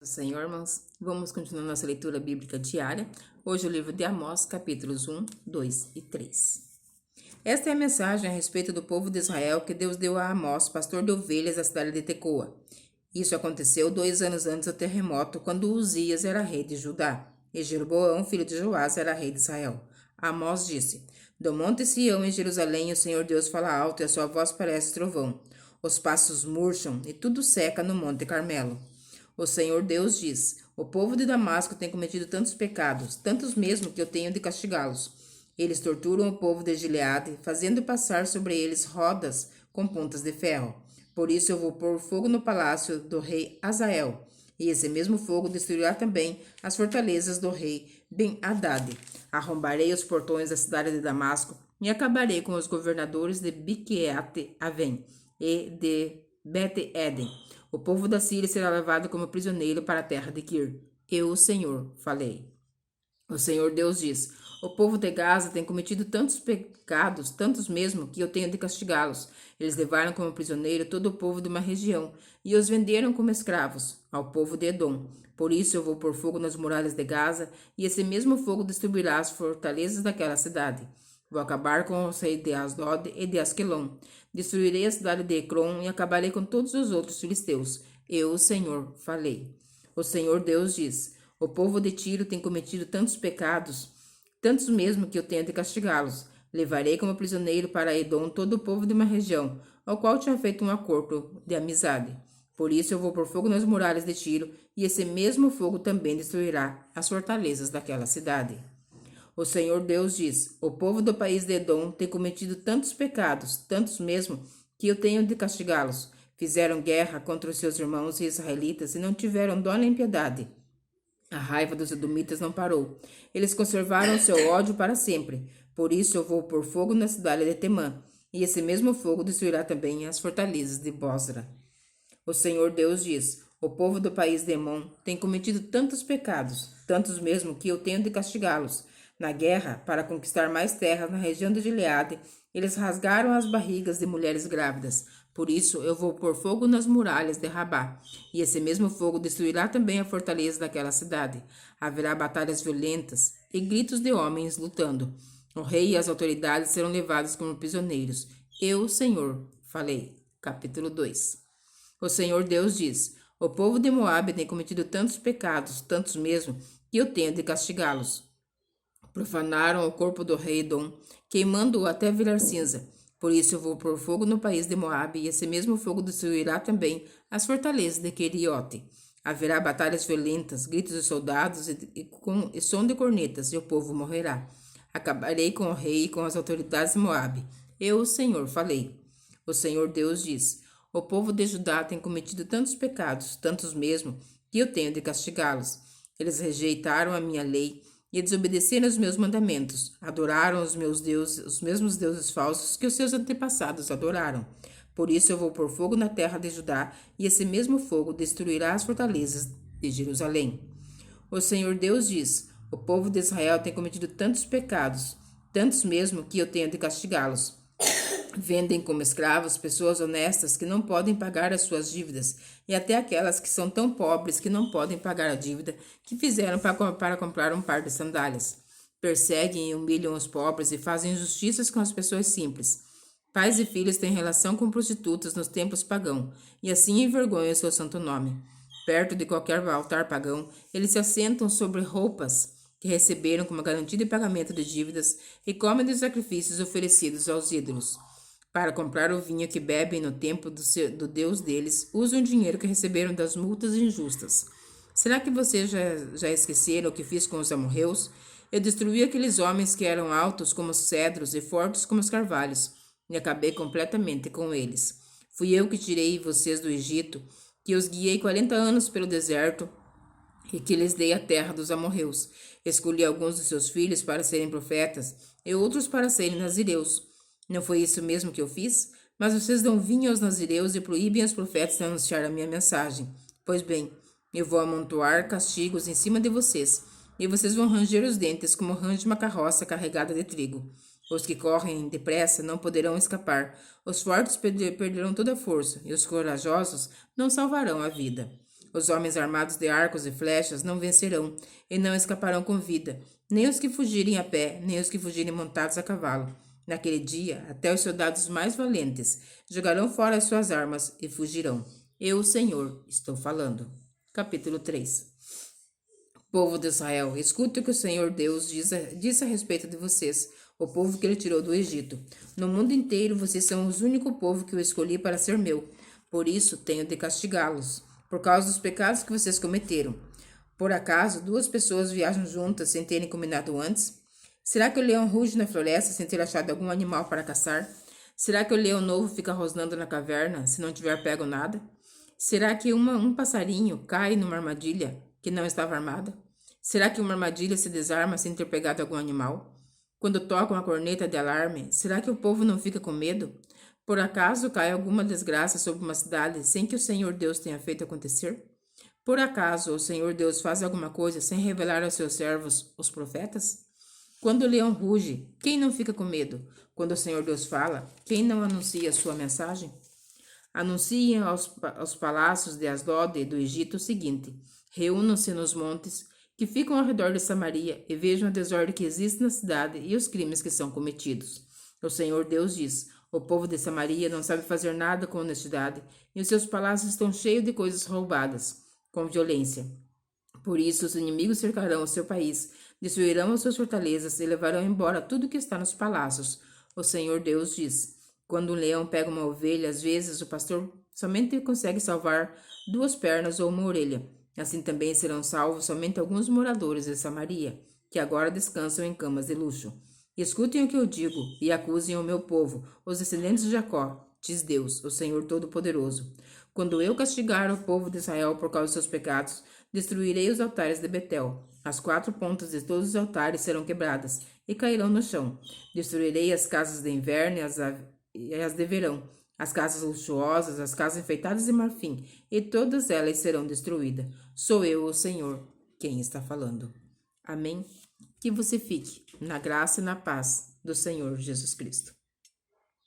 Senhor, irmãos, vamos continuar nossa leitura bíblica diária. Hoje o livro de Amós, capítulos 1, 2 e 3. Esta é a mensagem a respeito do povo de Israel que Deus deu a Amós, pastor de ovelhas da cidade de Tecoa. Isso aconteceu 2 anos antes do terremoto, quando Uzias era rei de Judá, e Jeroboão, filho de Joás, era rei de Israel. Amós disse: Do monte Sião, em Jerusalém, o Senhor Deus fala alto, e a sua voz parece trovão. Os passos murcham, e tudo seca no monte Carmelo. O Senhor Deus diz: O povo de Damasco tem cometido tantos pecados, tantos mesmo que eu tenho de castigá-los. Eles torturam o povo de Gileade, fazendo passar sobre eles rodas com pontas de ferro. Por isso eu vou pôr fogo no palácio do rei Azael, e esse mesmo fogo destruirá também as fortalezas do rei Ben-Hadad. Arrombarei os portões da cidade de Damasco e acabarei com os governadores de Biqueate-Avém e de Bet-Eden. O povo da Síria será levado como prisioneiro para a terra de Kir. Eu, o Senhor, falei. O Senhor Deus diz: O povo de Gaza tem cometido tantos pecados, tantos mesmo, que eu tenho de castigá-los. Eles levaram como prisioneiro todo o povo de uma região e os venderam como escravos ao povo de Edom. Por isso eu vou pôr fogo nas muralhas de Gaza, e esse mesmo fogo destruirá as fortalezas daquela cidade. Vou acabar com os reis de Asdod e de Asquelon. Destruirei a cidade de Ecrom e acabarei com todos os outros filisteus. Eu, o Senhor, falei. O Senhor Deus diz: O povo de Tiro tem cometido tantos pecados, tantos mesmo que eu tenho de castigá-los. Levarei como prisioneiro para Edom todo o povo de uma região, ao qual tinha feito um acordo de amizade. Por isso eu vou pôr fogo nas muralhas de Tiro, e esse mesmo fogo também destruirá as fortalezas daquela cidade. O Senhor Deus diz: O povo do país de Edom tem cometido tantos pecados, tantos mesmo, que eu tenho de castigá-los. Fizeram guerra contra os seus irmãos israelitas e não tiveram dó nem piedade. A raiva dos edomitas não parou. Eles conservaram seu ódio para sempre. Por isso eu vou pôr fogo na cidade de Temã, e esse mesmo fogo destruirá também as fortalezas de Bosra. O Senhor Deus diz: O povo do país de Emon tem cometido tantos pecados, tantos mesmo, que eu tenho de castigá-los. Na guerra, para conquistar mais terras na região de Gileade, eles rasgaram as barrigas de mulheres grávidas. Por isso eu vou pôr fogo nas muralhas de Rabá, e esse mesmo fogo destruirá também a fortaleza daquela cidade. Haverá batalhas violentas e gritos de homens lutando. O rei e as autoridades serão levados como prisioneiros. Eu, Senhor, falei. Capítulo 2. O Senhor Deus diz: O povo de Moabe tem cometido tantos pecados, tantos mesmo, que eu tenho de castigá-los. Profanaram o corpo do rei Edom, queimando-o até virar cinza. Por isso eu vou pôr fogo no país de Moabe, e esse mesmo fogo destruirá também as fortalezas de Queriote. Haverá batalhas violentas, gritos de soldados e som de cornetas, e o povo morrerá. Acabarei com o rei e com as autoridades de Moabe. Eu, o Senhor, falei. O Senhor Deus diz: O povo de Judá tem cometido tantos pecados, tantos mesmo, que eu tenho de castigá-los. Eles rejeitaram a minha lei e desobedeceram os meus mandamentos, adoraram os meus deuses, os mesmos deuses falsos que os seus antepassados adoraram. Por isso eu vou pôr fogo na terra de Judá, e esse mesmo fogo destruirá as fortalezas de Jerusalém. O Senhor Deus diz: O povo de Israel tem cometido tantos pecados, tantos mesmo, que eu tenho de castigá-los. Vendem como escravos pessoas honestas que não podem pagar as suas dívidas, e até aquelas que são tão pobres que não podem pagar a dívida que fizeram para comprar um par de sandálias. Perseguem e humilham os pobres e fazem injustiças com as pessoas simples. Pais e filhos têm relação com prostitutas nos templos pagãos, e assim envergonham seu santo nome. Perto de qualquer altar pagão, eles se assentam sobre roupas que receberam como garantia de pagamento de dívidas e comem dos sacrifícios oferecidos aos ídolos. Para comprar o vinho que bebem no templo do Deus deles, usam o dinheiro que receberam das multas injustas. Será que vocês já esqueceram o que fiz com os amorreus? Eu destruí aqueles homens que eram altos como os cedros e fortes como os carvalhos, e acabei completamente com eles. Fui eu que tirei vocês do Egito, que os guiei 40 anos pelo deserto e que lhes dei a terra dos amorreus. Escolhi alguns de seus filhos para serem profetas e outros para serem nazireus. Não foi isso mesmo que eu fiz? Mas vocês dão vinho aos nazireus e proíbem os profetas de anunciar a minha mensagem. Pois bem, eu vou amontoar castigos em cima de vocês, e vocês vão ranger os dentes como range uma carroça carregada de trigo. Os que correm depressa não poderão escapar, os fortes perderão toda a força, e os corajosos não salvarão a vida. Os homens armados de arcos e flechas não vencerão, e não escaparão com vida, nem os que fugirem a pé, nem os que fugirem montados a cavalo. Naquele dia, até os soldados mais valentes jogarão fora as suas armas e fugirão. Eu, o Senhor, estou falando. Capítulo 3. Povo de Israel, escute o que o Senhor Deus disse a respeito de vocês, o povo que ele tirou do Egito. No mundo inteiro, vocês são o único povo que eu escolhi para ser meu. Por isso, tenho de castigá-los, por causa dos pecados que vocês cometeram. Por acaso, duas pessoas viajam juntas sem terem combinado antes? Será que o leão ruge na floresta sem ter achado algum animal para caçar? Será que o leão novo fica rosnando na caverna se não tiver pego nada? Será que um passarinho cai numa armadilha que não estava armada? Será que uma armadilha se desarma sem ter pegado algum animal? Quando tocam a corneta de alarme, será que o povo não fica com medo? Por acaso cai alguma desgraça sobre uma cidade sem que o Senhor Deus tenha feito acontecer? Por acaso o Senhor Deus faz alguma coisa sem revelar aos seus servos, os profetas? Quando o leão ruge, quem não fica com medo? Quando o Senhor Deus fala, quem não anuncia a sua mensagem? Anunciem aos palácios de Asdod e do Egito o seguinte: reúnam-se nos montes que ficam ao redor de Samaria e vejam a desordem que existe na cidade e os crimes que são cometidos. O Senhor Deus diz: o povo de Samaria não sabe fazer nada com honestidade e os seus palácios estão cheios de coisas roubadas, com violência. Por isso os inimigos cercarão o seu país, destruirão as suas fortalezas e levarão embora tudo que está nos palácios. O Senhor Deus diz: quando um leão pega uma ovelha, às vezes o pastor somente consegue salvar 2 pernas ou uma orelha. Assim também serão salvos somente alguns moradores de Samaria, que agora descansam em camas de luxo. Escutem o que eu digo e acusem o meu povo, os descendentes de Jacó, diz Deus, o Senhor Todo-Poderoso. Quando eu castigar o povo de Israel por causa dos seus pecados, destruirei os altares de Betel. As 4 pontas de todos os altares serão quebradas e cairão no chão. Destruirei as casas de inverno e as de verão, as casas luxuosas, as casas enfeitadas de marfim, e todas elas serão destruídas. Sou eu, o Senhor, quem está falando. Amém? Que você fique na graça e na paz do Senhor Jesus Cristo.